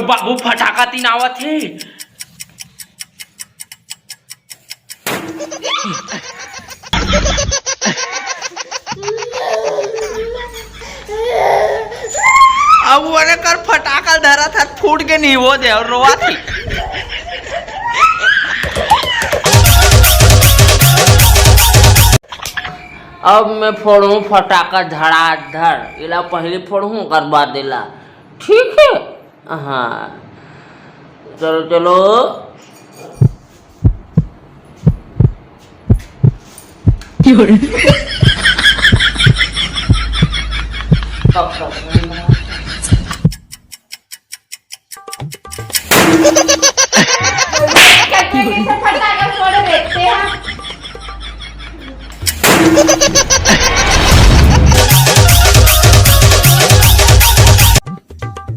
बाबू फटाका तीन आवत है। अब वो कर फटाका धरा था, फूट के नहीं वो दे और रोआ थी। अब मैं फोड़ू फटाका धड़ाधड़, इला पहले फोड़ू करवा देला, ठीक है। हाँ चलो चलो।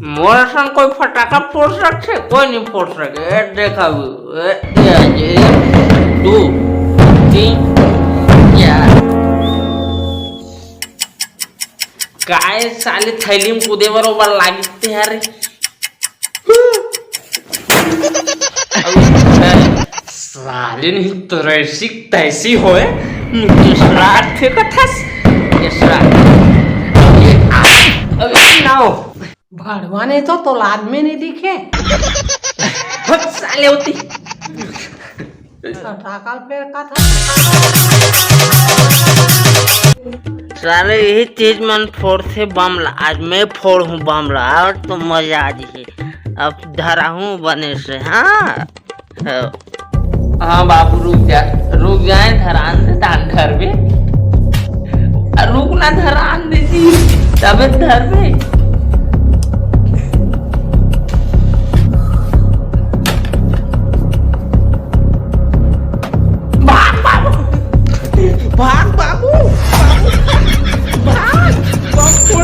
मोर संग कोई फटाका फोड़ सकते? कोई नहीं फोड़ सके। देखा 1 2 3 4 काय साले थैली में कूदे बरोबर लागते यार। साले नहीं तो ऐसी तैसी होए श्राद्ध थे कथस ये श्राद्ध नाओ भगवान तो लाद में नहीं दिखे। साले होती फटाका फेर का था। सारे यही चीज मन फोड़ते बमला, आज मैं फोड़ हूँ बमला और तो मजा आ जी। अब धरा हूँ बने से। हाँ हाँ बाबू रुक जाए धरान दे तान घर में। रुक ना धरान दे जी तबे धर में। भाग बाबू भाग बाबू भाग बाबू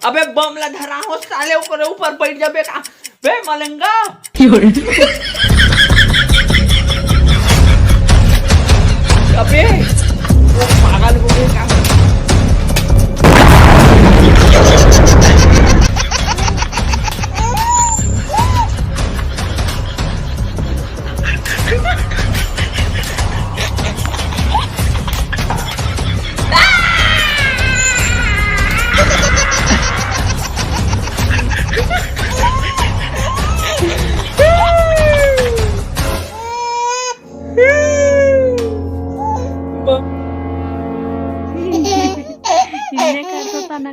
अबे बमला धरा हो साले ऊपर बैठ जाबे का बे मलंगा। अबे वो पागल हो गए का। इन्हें कर दो तना।